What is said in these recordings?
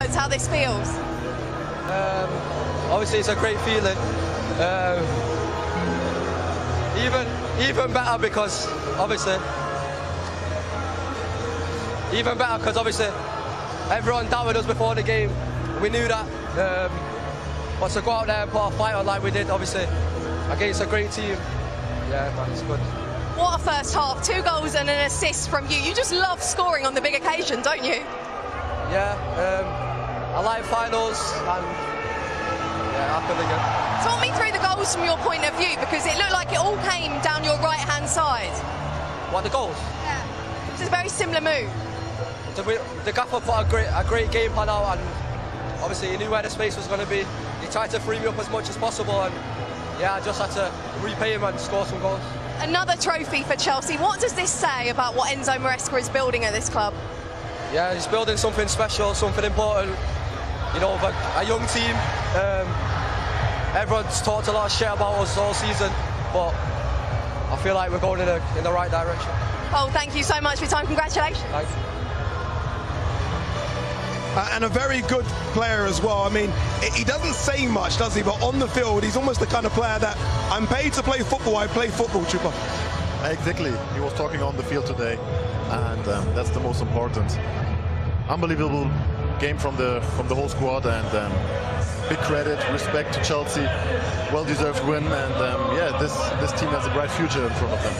That's how this feels. Obviously, it's a great feeling. Even better because obviously everyone doubted us before the game. We knew that. But to go out there and put a fight on like we did, obviously against a great team, yeah, man, it's good. What a first half! 2 goals and an assist from you. You just love scoring on the big occasion, don't you? Yeah, I like finals and yeah, happily good. Talk me through the goals from your point of view, because it looked like it all came down your right-hand side. What, the goals? Yeah. It's a very similar move. The gaffer put a great game plan out, and obviously he knew where the space was going to be. He tried to free me up as much as possible, and yeah, I just had to repay him and score some goals. Another trophy for Chelsea. What does this say about what Enzo Maresca is building at this club? Yeah, he's building something special, something important. You know, a young team. Everyone's talked a lot of shit about us all season, but I feel like we're going in the right direction. Oh, thank you so much for your time. Congratulations. Thanks. And a very good player as well. I mean, he doesn't say much, does he? But on the field, he's almost the kind of player that I'm paid to play football. I play football, Chupa. Exactly. He was talking on the field today, and that's the most important. Unbelievable game from the whole squad, and big credit, respect to Chelsea. Well-deserved win, and yeah, this team has a bright future in front of them.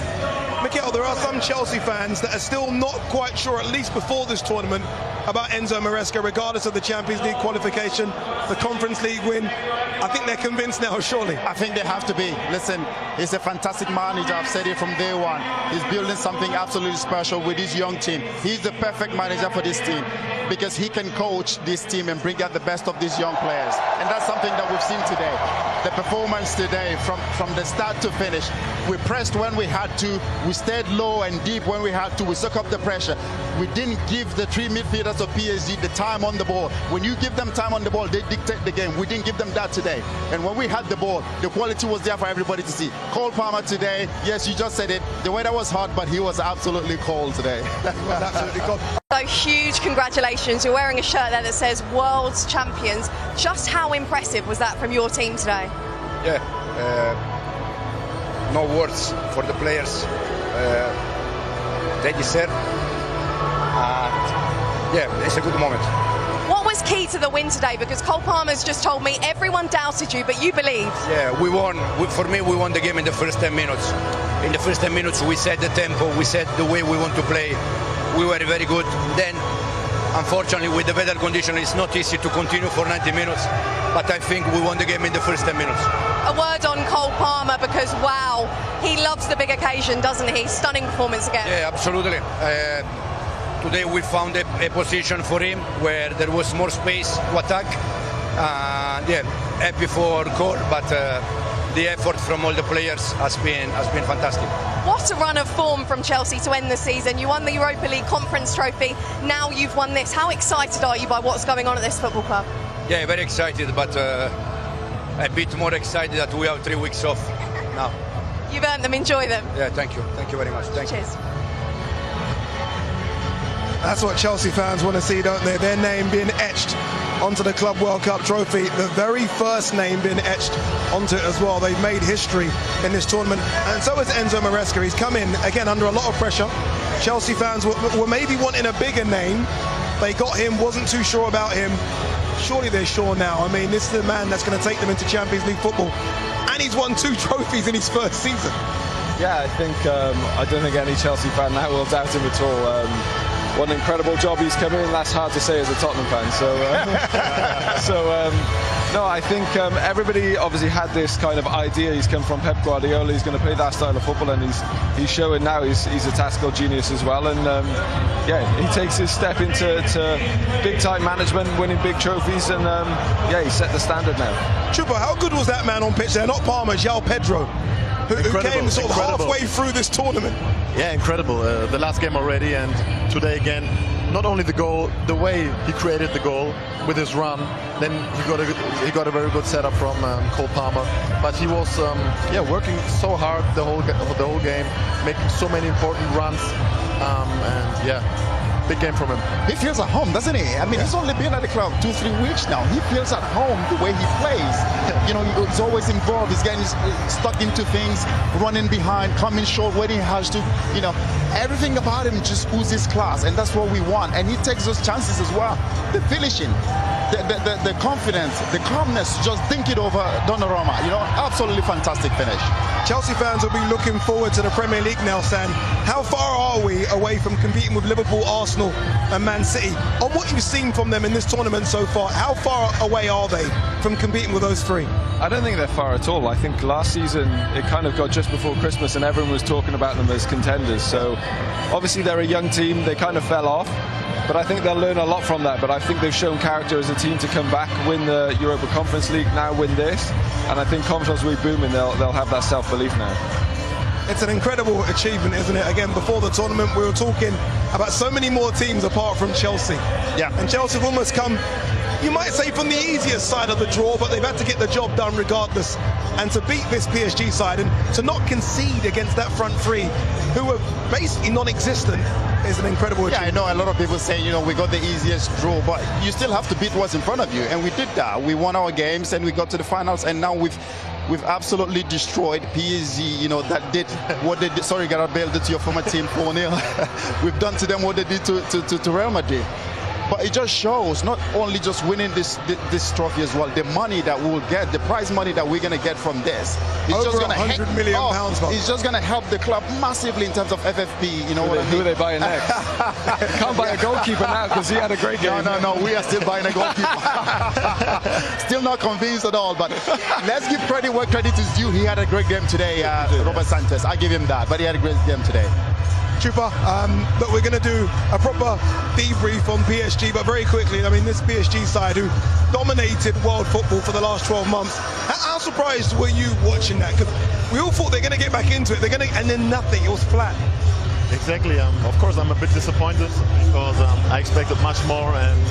Mikel, there are some Chelsea fans that are still not quite sure, at least before this tournament, about Enzo Maresca, regardless of the Champions League qualification, the Conference League win. I think they're convinced now, surely. I think they have to be. Listen, he's a fantastic manager. I've said it from day one. He's building something absolutely special with his young team. He's the perfect manager for this team because he can coach this team and bring out the best of these young players. And that's something that we've seen today. The performance today, from the start to finish, we pressed when we had to, we stayed low and deep when we had to, we suck up the pressure. We didn't give the 3 midfielders of PSG the time on the ball. When you give them time on the ball, they dictate the game. We didn't give them that today. And when we had the ball, the quality was there for everybody to see. Cole Palmer today, yes, you just said it, the weather was hot, but he was absolutely cold today. Absolutely cold. So huge congratulations. You're wearing a shirt there that says World's Champions. Just how impressive was that from your team today? Yeah, no words for the players. They deserve. Yeah, it's a good moment. What was key to the win today? Because Cole Palmer's just told me everyone doubted you, but you believed. Yeah, we won. For me, we won the game in the first 10 minutes. In the first 10 minutes, we set the tempo, we set the way we want to play. We were very good. Then, unfortunately, with the weather condition, it's not easy to continue for 90 minutes. But I think we won the game in the first 10 minutes. A word on Cole Palmer, because wow, he loves the big occasion, doesn't he? Stunning performance again. Yeah, absolutely. Today we found a position for him where there was more space to attack. Yeah, happy for Cole, but the effort from all the players has been fantastic. What a run of form from Chelsea to end the season. You won the Europa League Conference Trophy, now you've won this. How excited are you by what's going on at this football club? Yeah, very excited, but a bit more excited that we have 3 weeks off now. You've earned them, enjoy them. Yeah, thank you very much. Thank Cheers. you. That's what Chelsea fans want to see, don't they? Their name being etched onto the Club World Cup trophy, the very first name being etched onto it as well. They've made history in this tournament, and so has Enzo Maresca. He's come in, again, under a lot of pressure. Chelsea fans were maybe wanting a bigger name. They got him, wasn't too sure about him. Surely they're sure now. I mean, this is the man that's going to take them into Champions League football. And he's won 2 trophies in his first season. Yeah, I don't think any Chelsea fan now will doubt him at all. What an incredible job he's come in. That's hard to say as a Tottenham fan. No, I think everybody obviously had this kind of idea. He's come from Pep Guardiola. He's going to play that style of football, and he's showing now he's a tactical genius as well. And yeah, he takes his step into big time management, winning big trophies, and yeah, he set the standard now. Chupa, how good was that man on pitch there? Not Palmer, João Pedro, who came sort of halfway through this tournament. Yeah, incredible. The last game already, and today again. Not only the goal, the way he created the goal with his run. Then he got a very good setup from Cole Palmer. But he was working so hard the whole game, making so many important runs, and yeah, big game from him. He feels at home, doesn't he? I mean, he's only been at the club 2-3 weeks now. He feels at home the way he plays. You know, he's always involved. He's getting stuck into things, running behind, coming short when he has to. You know, everything about him just oozes class, and that's what we want. And he takes those chances as well. The finishing, the confidence, the calmness, just think it over Donnarumma. You know, absolutely fantastic finish. Chelsea fans will be looking forward to the Premier League now, Sam. How far are we away from competing with Liverpool, Arsenal and Man City? On what you've seen from them in this tournament so far, how far away are they from competing with those three? I don't think they're far at all. I think last season it kind of got just before Christmas and everyone was talking about them as contenders. So obviously they're a young team, they kind of fell off. But I think they'll learn a lot from that. But I think they've shown character as a team to come back, win the Europa Conference League, now win this. And I think confidence will be booming. They'll have that self-belief now. It's an incredible achievement, isn't it? Again, before the tournament, we were talking about so many more teams apart from Chelsea. Yeah. And Chelsea have almost come, you might say, from the easiest side of the draw, but they've had to get the job done regardless. And to beat this PSG side and to not concede against that front three, who were basically non-existent, is an incredible achievement. Yeah, I know a lot of people say, you know, we got the easiest draw, but you still have to beat what's in front of you. And we did that. We won our games and we got to the finals, and now we've absolutely destroyed PSG, you know, that did what they did. Sorry, Gareth Bale did to your former team 4-0. We've done to them what they did to Real Madrid. But it just shows not only just winning this trophy as well, the money that we'll get, the prize money that we're going to get from this. It's over just going to £100 million. It's just going to help the club massively in terms of FFP. You know what I mean? Who are they buying next? Can't buy a goalkeeper now because he had a great game. No, we are still buying a goalkeeper. Still not convinced at all, but let's give credit where credit is due. He had a great game today, Robert Sanchez. I give him that, but he had a great game today. Chupa, but we're going to do a proper debrief on PSG, but very quickly, I mean, this PSG side who dominated world football for the last 12 months, how surprised were you watching that? Because we all thought they're going to get back into it, and then nothing, it was flat. Exactly. Of course, I'm a bit disappointed because I expected much more, and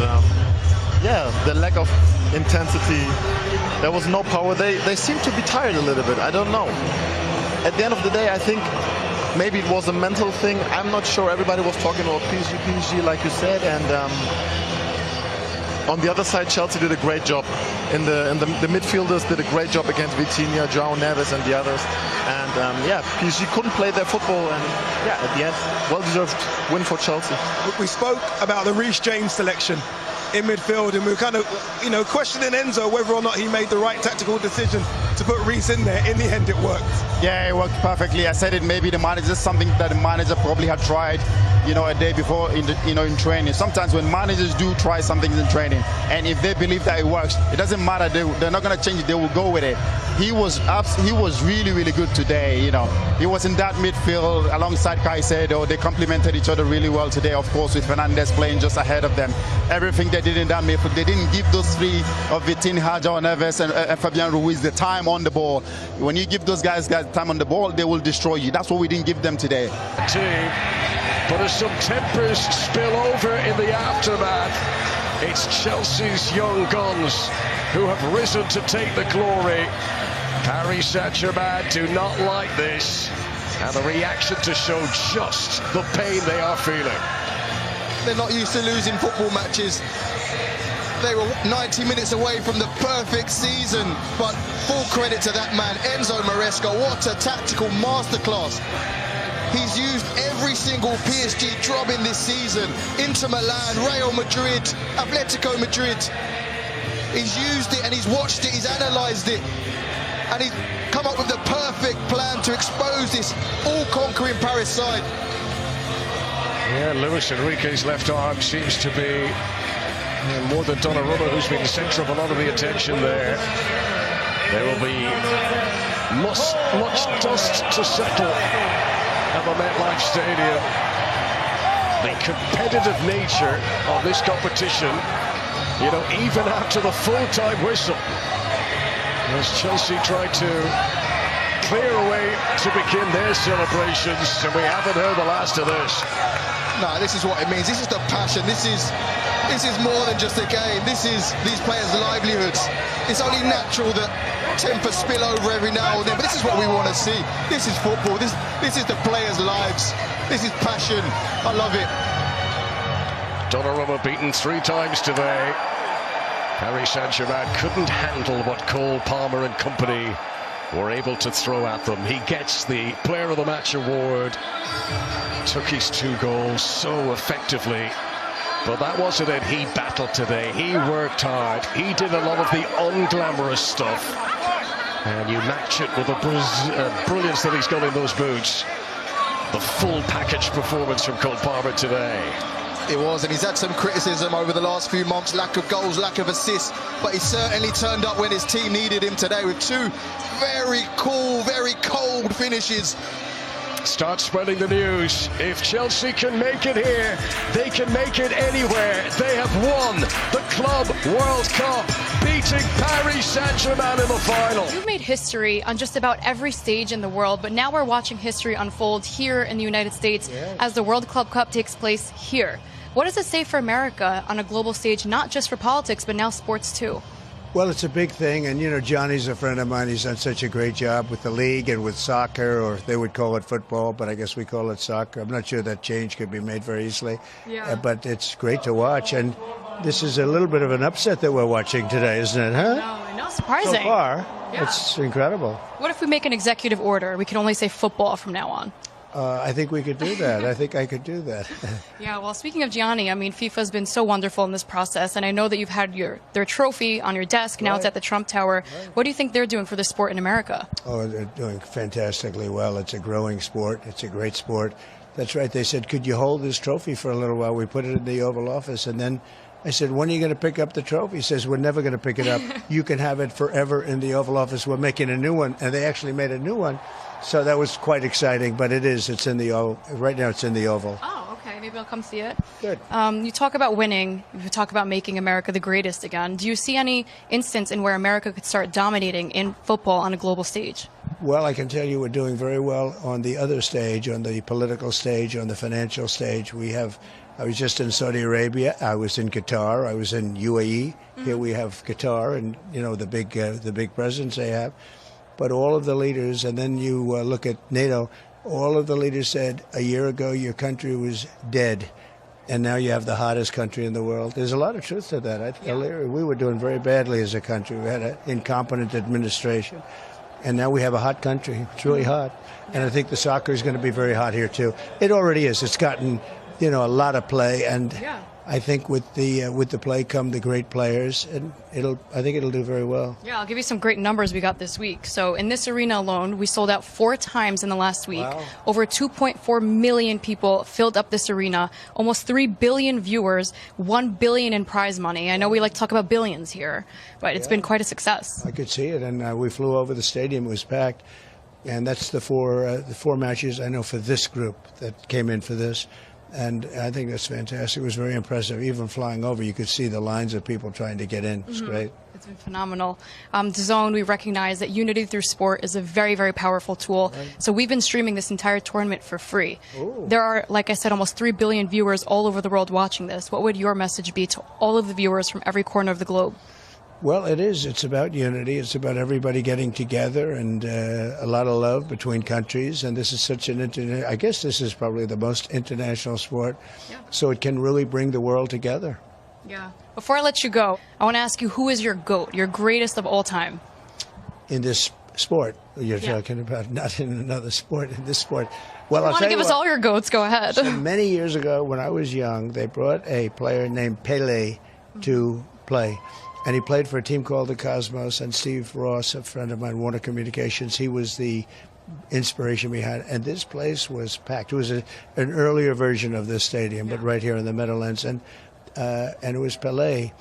yeah, the lack of intensity, there was no power. They seem to be tired a little bit. I don't know. At the end of the day, I think maybe it was a mental thing. I'm not sure. Everybody was talking about PSG, like you said, and on the other side, Chelsea did a great job. The midfielders did a great job against Vitinha, João Neves, and the others. And yeah, PSG couldn't play their football, and yeah, at the end, well-deserved win for Chelsea. We spoke about the Reece James selection in midfield, and we were kind of, you know, questioning Enzo whether or not he made the right tactical decision to put Reece in there. In the end, it worked. Yeah, it worked perfectly. I said it, maybe the manager, something that the manager probably had tried, you know, a day before in training. Sometimes when managers do try something in training, and if they believe that it works, it doesn't matter. They're not going to change it. They will go with it. He was really, really good today. You know, he was in that midfield alongside Caicedo. They complemented each other really well today. Of course, with Fernandes playing just ahead of them. Everything they did in that midfield, they didn't give those three of Vitinha, João Neves, and Fabian Ruiz the time on the ball. When you give those guys time on the ball, they will destroy you. That's what we didn't give them today. But as some tempers spill over in the aftermath, it's Chelsea's young guns who have risen to take the glory. Paris Saint-Germain do not like this, and the reaction to show just the pain they are feeling. They're not used to losing football matches. They were 90 minutes away from the perfect season, but full credit to that man, Enzo Maresca. What a tactical masterclass. He's used every single PSG job in this season. Inter Milan, Real Madrid, Atletico Madrid. He's used it and he's watched it, he's analysed it. And he's come up with the perfect plan to expose this all-conquering Paris side. Yeah, Luis Enrique's left arm seems to be more than Donnarumma, who's been the centre of a lot of the attention there. There will be much dust to settle at the MetLife Stadium. The competitive nature of this competition, you know, even after the full-time whistle, as Chelsea tried to clear away to begin their celebrations, and we haven't heard the last of this. No, this is what it means. This is the passion. This is more than just a game. This is these players' livelihoods. It's only natural that tempers spill over every now and then, but this is what we want to see. This is football. This is the players' lives. This is passion. I love it. Donnarumma beaten 3 times today. Paris Saint-Germain couldn't handle what Cole, Palmer and company were able to throw at them. He gets the Player of the Match award. Took his 2 goals so effectively. But that wasn't it. He battled today. He worked hard. He did a lot of the unglamorous stuff. And you match it with the brilliance that he's got in those boots. The full package performance from Cole Palmer today. It was, and he's had some criticism over the last few months, lack of goals, lack of assists, but he certainly turned up when his team needed him today with 2 very cool, very cold finishes. Start spreading the news. If Chelsea can make it here, they can make it anywhere. They have won the Club World Cup, beating Paris Saint-Germain in the final. You've made history on just about every stage in the world, but now we're watching history unfold here in the United States as the World Club Cup takes place here. What does it say for America on a global stage, not just for politics, but now sports too? Well, it's a big thing, and you know, Johnny's a friend of mine. He's done such a great job with the league and with soccer, or they would call it football, but I guess we call it soccer. I'm not sure that change could be made very easily, but it's great to watch. And this is a little bit of an upset that we're watching today, isn't it, huh? No, surprising. So far, it's incredible. What if we make an executive order? We can only say football from now on. I think we could do that. I think I could do that. Yeah, well, speaking of Gianni, I mean, FIFA's been so wonderful in this process, and I know that you've had their trophy on your desk. Now it's at the Trump Tower. What do you think they're doing for the sport in America? Oh, they're doing fantastically well. It's a growing sport. It's a great sport. That's right. They said, could you hold this trophy for a little while? We put it in the Oval Office, and then I said, when are you going to pick up the trophy? He says, we're never going to pick it up. You can have it forever in the Oval Office. We're making a new one. And they actually made a new one. So that was quite exciting. But it's in the Oval. Right now it's in the Oval. Oh, okay. Maybe I'll come see it. Good. You talk about winning. You talk about making America the greatest again. Do you see any instance in where America could start dominating in football on a global stage? Well, I can tell you we're doing very well on the other stage, on the political stage, on the financial stage. I was just in Saudi Arabia. I was in Qatar. I was in UAE. Here we have Qatar, and you know the big presence they have. But all of the leaders, and then you look at NATO. All of the leaders said a year ago your country was dead, and now you have the hottest country in the world. There's a lot of truth to that. We were doing very badly as a country. We had an incompetent administration, and now we have a hot country. It's really hot, and I think the soccer is going to be very hot here too. It already is. It's gotten a lot of play, and I think with the play come the great players, and I think it'll do very well. Yeah, I'll give you some great numbers we got this week. So in this arena alone, we sold out 4 times in the last week. Wow. Over 2.4 million people filled up this arena. Almost 3 billion viewers, 1 billion in prize money. I know we like to talk about billions here, but it's been quite a success. I could see it, and we flew over the stadium. It was packed, and that's the four matches I know for this group that came in for this. And I think that's fantastic. It was very impressive. Even flying over, you could see the lines of people trying to get in. It's great. It's been phenomenal. DAZN, we recognize that unity through sport is a very, very powerful tool. Right. So we've been streaming this entire tournament for free. Ooh. There are, like I said, almost 3 billion viewers all over the world watching this. What would your message be to all of the viewers from every corner of the globe? Well, it is. It's about unity. It's about everybody getting together, and a lot of love between countries. And this is such I guess this is probably the most international sport. Yeah. So it can really bring the world together. Yeah. Before I let you go, I want to ask you, who is your GOAT, your greatest of all time? In this sport you're talking about, not in another sport, in this sport. Well, I'll give us all your GOATs. Go ahead. So many years ago, when I was young, they brought a player named Pele to play. And he played for a team called the Cosmos, and Steve Ross, a friend of mine, Warner Communications, he was the inspiration behind it. And this place was packed. It was an earlier version of this stadium, but right here in the Meadowlands. And it was Pelé.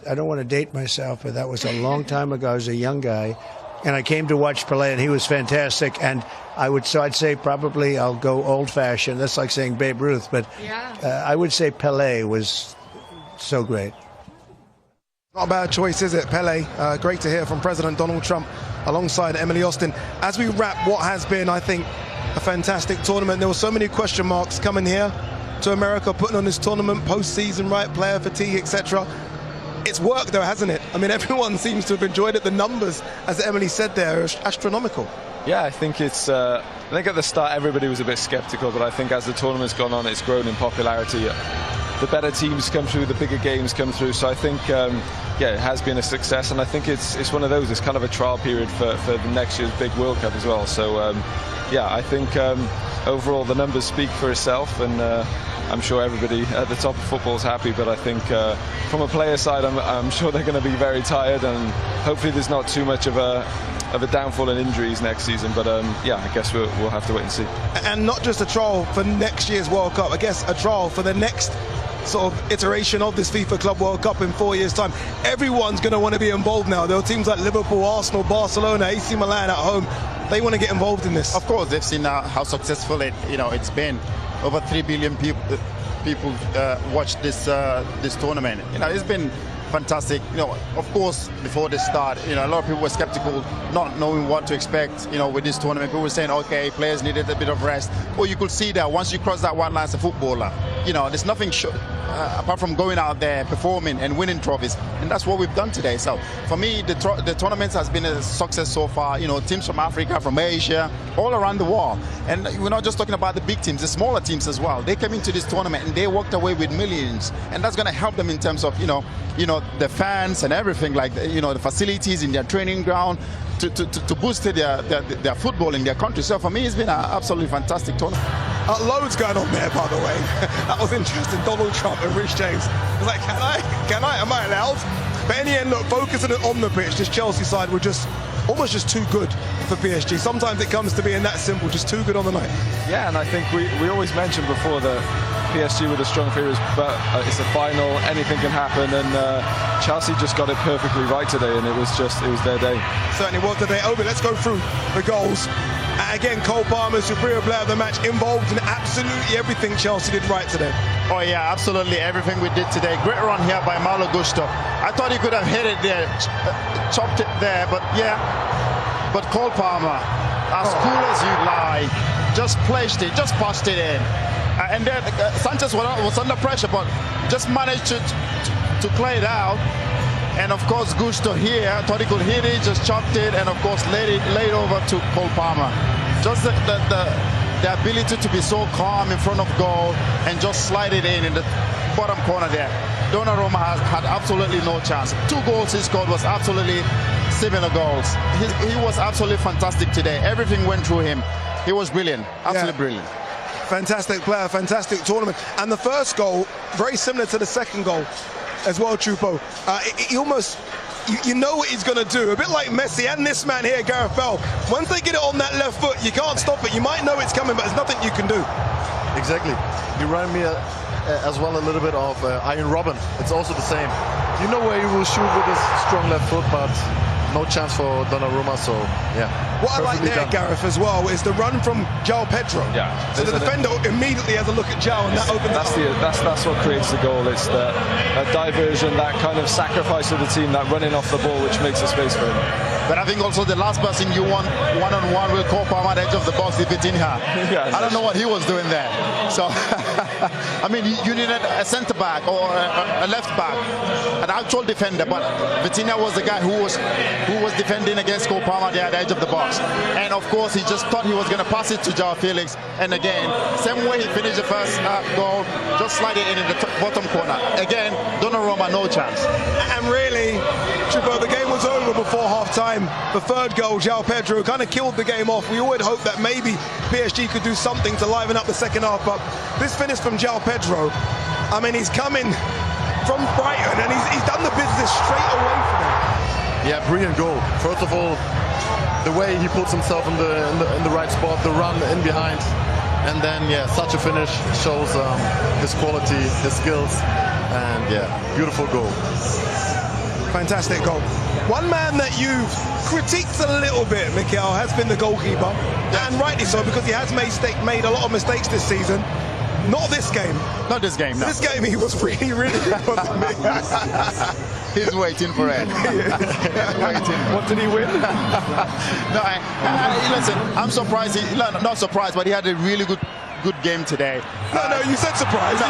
I don't want to date myself, but that was a long time ago. I was a young guy. And I came to watch Pelé, and he was fantastic. And I'd say probably I'll go old-fashioned. That's like saying Babe Ruth. But I would say Pelé was so great. Not a bad choice, is it? Pele. Great to hear from President Donald Trump alongside Emily Austin. As we wrap what has been, I think, a fantastic tournament. There were so many question marks coming here to America, putting on this tournament, postseason, right, player fatigue, etc. It's worked, though, hasn't it? I mean, everyone seems to have enjoyed it. The numbers, as Emily said there, are astronomical. Yeah, I think at the start everybody was a bit skeptical, but I think as the tournament's gone on, it's grown in popularity. the better teams come through, the bigger games come through. So I think, yeah, it has been a success, and I think it's one of those. It's kind of a trial period for the next year's big World Cup as well. So yeah, I think overall the numbers speak for itself, and I'm sure everybody at the top of football is happy. But I think from a player side, I'm sure they're going to be very tired, and hopefully there's not too much of a downfall in injuries next season. But yeah, I guess we'll have to wait and see. And not just a trial for next year's World Cup, I guess a trial for the next sort of iteration of this FIFA Club World Cup in 4 years' time. Everyone's going to want to be involved now. There are teams like Liverpool, Arsenal, Barcelona, AC Milan at home. They want to get involved in this. Of course, they've seen how successful it's been. Over 3 billion people watched this tournament. It's been fantastic. Of course, before the start, a lot of people were skeptical, not knowing what to expect. With this tournament, people were saying, okay, players needed a bit of rest. Well, you could see that once you cross that one line as a footballer, there's nothing apart from going out there, performing and winning trophies, and that's what we've done today. So for me, the tournament has been a success so far. Teams from Africa, from Asia, all around the world, and we're not just talking about the big teams, the smaller teams as well. They came into this tournament and they walked away with millions, and that's going to help them in terms of the fans and everything, like the facilities in their training ground to boost their football in their country. So for me, it's been an absolutely fantastic tournament. Loads going on there, by the way. That was interesting. Donald Trump and Rich James. I was like, can I? Am I allowed? But in the end, look, focusing on the pitch, this Chelsea side were almost just too good for PSG. Sometimes it comes to being that simple, just too good on the night. Yeah, and I think we always mentioned before that PSG with a strong favourites, but it's a final, anything can happen, and Chelsea just got it perfectly right today, and it was their day. Certainly was today. Obi, let's go through the goals. Again, Cole Palmer, superior player of the match, involved in absolutely everything Chelsea did right today. Oh yeah, absolutely everything we did today. Great run here by Malo Gusto. I thought he could have hit it there, chopped it there, but yeah. But Cole Palmer, as cool as you like, just placed it, just passed it in. And then Sanchez was under pressure, but just managed to clear it out. And of course, Gusto here thought he could hit it, just chopped it, and of course laid over to Cole Palmer. Just the ability to be so calm in front of goal and just slide it in the bottom corner there. Donnarumma had absolutely no chance. 2 goals he scored was absolutely similar goals. He was absolutely fantastic today. Everything went through him. He was brilliant, absolutely brilliant. Fantastic player, fantastic tournament. And the first goal, very similar to the second goal as well, Chupo. He almost, you know what he's going to do. A bit like Messi and this man here, Gareth Bale. Once they get it on that left foot, you can't stop it. You might know it's coming, but there's nothing you can do. Exactly. You remind me as well a little bit of Iron Robin. It's also the same. You know where he will shoot with his strong left foot, but no chance for Donnarumma, so yeah. What I like there, Gareth, as well, is the run from João Pedro. Yeah. So the defender immediately has a look at João, and that opens that's what creates the goal. It's that diversion, that kind of sacrifice of the team, that running off the ball, which makes a space for him. But I think also the last person you want one-on-one with Cole Palmer at the edge of the box is Vitinha. Yeah, I don't know what he was doing there. So, I mean, you needed a centre-back or a left-back, an actual defender, but Vitinha was the guy who was defending against Cole Palmer there at the edge of the box. And of course, he just thought he was going to pass it to João Felix. And again, same way he finished the first goal, just slide it in the bottom corner. Again, Donnarumma, no chance. And really, Chupo, the game was over before half-time. The third goal, João Pedro, kind of killed the game off. We always hoped that maybe PSG could do something to liven up the second half, but this finish from João Pedro, I mean, he's coming from Brighton and he's done the business straight away for them. Yeah, brilliant goal. First of all, the way he puts himself in the right spot, the run in behind, and then yeah, such a finish shows his quality, his skills, and yeah, beautiful goal. Fantastic goal. One man that you've critiqued a little bit, Mikel, has been the goalkeeper, and rightly so, because he has made a lot of mistakes this season. Not this game. Not this game, no. This game he was really, really good, wasn't he? He's waiting for it. What did he win? No, listen, I'm surprised. Not surprised, but he had a really good good game today. No, you said surprised.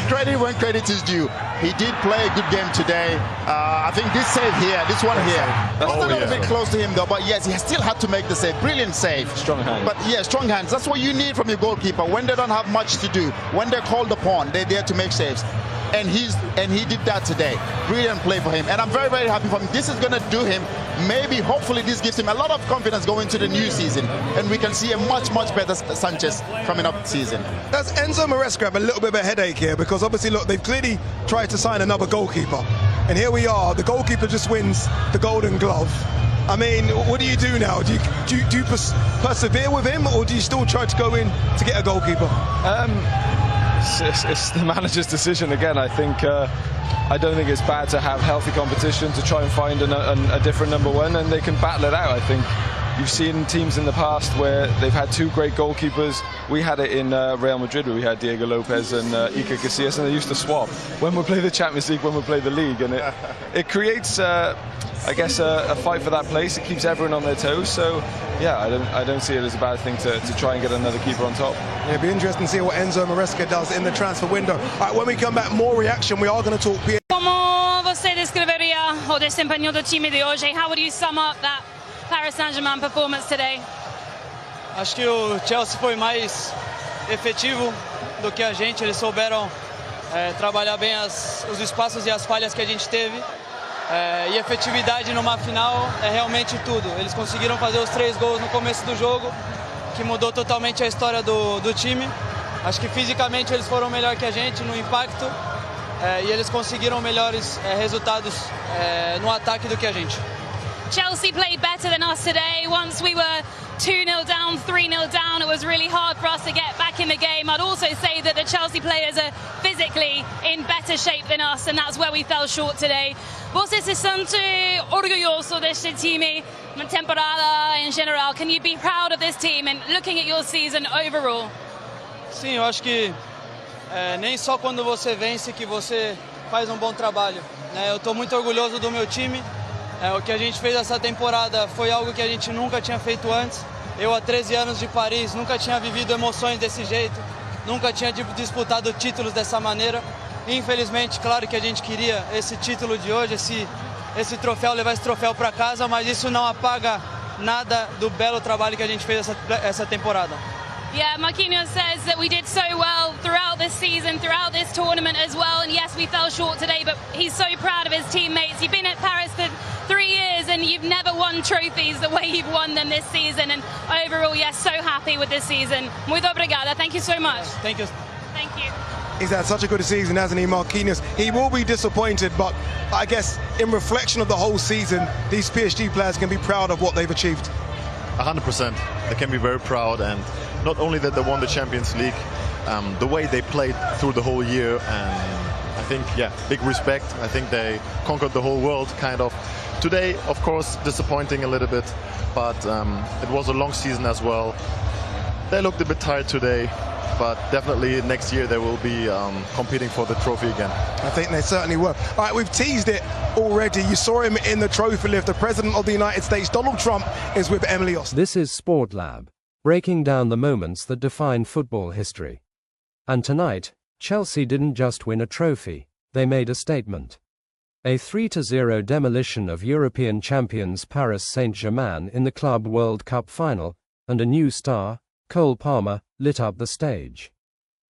Credit when credit is due. He did play a good game today. I think this save here, this one here, was a little bit close to him though, but yes, he still had to make the save. Brilliant save. Strong hands. But yeah, strong hands. That's what you need from your goalkeeper. When they don't have much to do, when they're called upon, they're there to make saves. And he did that today. Brilliant play for him. And I'm very, very happy for him. This is going to do him, maybe, hopefully this gives him a lot of confidence going into the new season. And we can see a much, much better Sanchez coming up season. Does Enzo Maresca have a little bit of a headache here? Because obviously, look, they've clearly tried to sign another goalkeeper. And here we are. The goalkeeper just wins the Golden Glove. I mean, what do you do now? Do you persevere with him, or do you still try to go in to get a goalkeeper? It's the manager's decision again. I think I don't think it's bad to have healthy competition to try and find a different number one, and they can battle it out. I think you've seen teams in the past where they've had two great goalkeepers. We had it in Real Madrid where we had Diego Lopez and Iker Casillas, and they used to swap when we play the Champions League, when we play the league, and it creates I guess a fight for that place. It keeps everyone on their toes. So yeah, I don't see it as a bad thing to try and get another keeper on top. Yeah, it'll be interesting to see what Enzo Maresca does in the transfer window. All right, when we come back, more reaction. We are going to talk PSG. Como você descreveria o desempenho do time de hoje? How would you sum up that Paris Saint-Germain performance today? Acho que o Chelsea foi mais efetivo do que a gente. Eles souberam trabalhar bem os espaços e as falhas que a gente teve. E efetividade numa final é realmente tudo. Eles conseguiram fazer os 3 gols no começo do jogo, que mudou totalmente a história do time. Acho que fisicamente eles foram melhor que a gente no impacto, e eles conseguiram melhores resultados no ataque do que a gente. Chelsea played better than us today. Once we were 2-0 down, 3-0 down, it was really hard for us to get back in the game. I'd also say that the Chelsea players are physically in better shape than us, and that's where we fell short today. Você se sente orgulhoso deste time na temporada em geral? Can you be proud of this team and looking at your season overall? Sim, eu acho que nem só quando você vence que você faz um bom trabalho, né? Eu estou muito orgulhoso do meu time. O que a gente fez essa temporada foi algo que a gente nunca tinha feito antes. Eu, há 13 anos de Paris, nunca tinha vivido emoções desse jeito, nunca tinha disputado títulos dessa maneira. Infelizmente, claro que a gente queria esse título de hoje, esse troféu, levar esse troféu para casa, mas isso não apaga nada do belo trabalho que a gente fez essa temporada. Yeah, Marquinhos says that we did so well throughout this season, throughout this tournament as well, and yes, we fell short today, but he's so proud of his teammates. You've been at Paris for 3 years and you've never won trophies the way you've won them this season, and overall, yes, so happy with this season. Muito obrigada. Thank you so much. Thank you. Thank you. He's had such a good season, hasn't he, Marquinhos? He will be disappointed, but I guess in reflection of the whole season, these PSG players can be proud of what they've achieved. 100%. They can be very proud, and not only that they won the Champions League, the way they played through the whole year, and I think, yeah, big respect. I think they conquered the whole world, kind of. Today, of course, disappointing a little bit, but it was a long season as well. They looked a bit tired today, but definitely next year they will be competing for the trophy again. I think they certainly were. All right, we've teased it already. You saw him in the trophy lift. The President of the United States, Donald Trump, is with Emily Austin. This is SportLab, breaking down the moments that define football history. And tonight, Chelsea didn't just win a trophy, they made a statement. A 3-0 demolition of European champions Paris Saint-Germain in the Club World Cup final, and a new star, Cole Palmer, lit up the stage.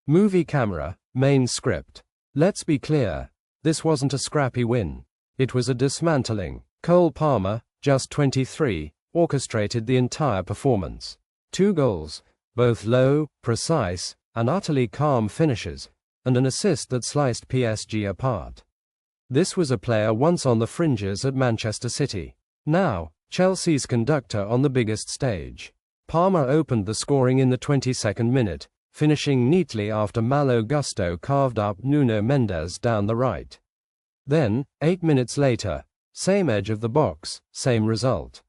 Movie camera, main script. Let's be clear, this wasn't a scrappy win. It was a dismantling. Cole Palmer, just 23, orchestrated the entire performance. 2 goals, both low, precise, and utterly calm finishes, and an assist that sliced PSG apart. This was a player once on the fringes at Manchester City. Now, Chelsea's conductor on the biggest stage. Palmer opened the scoring in the 22nd minute, finishing neatly after Malo Gusto carved up Nuno Mendes down the right. Then, 8 minutes later, same edge of the box, same result.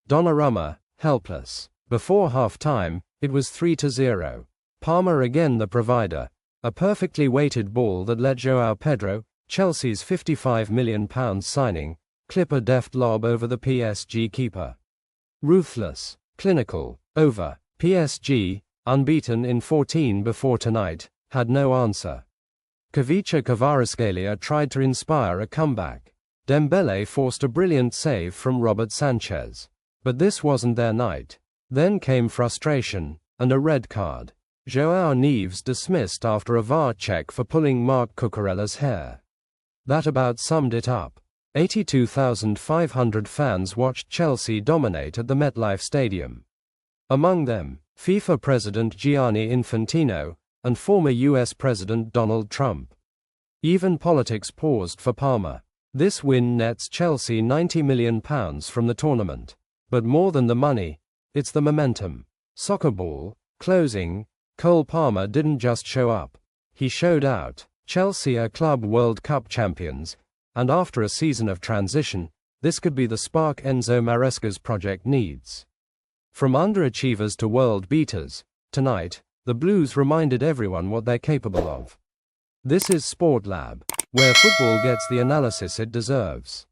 Donnarumma, helpless. Before half-time, it was 3-0. Palmer again the provider. A perfectly weighted ball that let João Pedro, Chelsea's £55 million signing, clip a deft lob over the PSG keeper. Ruthless, clinical, over. PSG, unbeaten in 14 before tonight, had no answer. Kavica Kvaratskhelia tried to inspire a comeback. Dembele forced a brilliant save from Robert Sanchez. But this wasn't their night. Then came frustration, and a red card. Joao Neves dismissed after a VAR check for pulling Marc Cucurella's hair. That about summed it up. 82,500 fans watched Chelsea dominate at the MetLife Stadium. Among them, FIFA President Gianni Infantino and former US President Donald Trump. Even politics paused for Palmer. This win nets Chelsea £90 million from the tournament. But more than the money, it's the momentum. Soccer ball, closing, Cole Palmer didn't just show up. He showed out. Chelsea are Club World Cup champions, and after a season of transition, this could be the spark Enzo Maresca's project needs. From underachievers to world beaters, tonight, the Blues reminded everyone what they're capable of. This is SportLab, where football gets the analysis it deserves.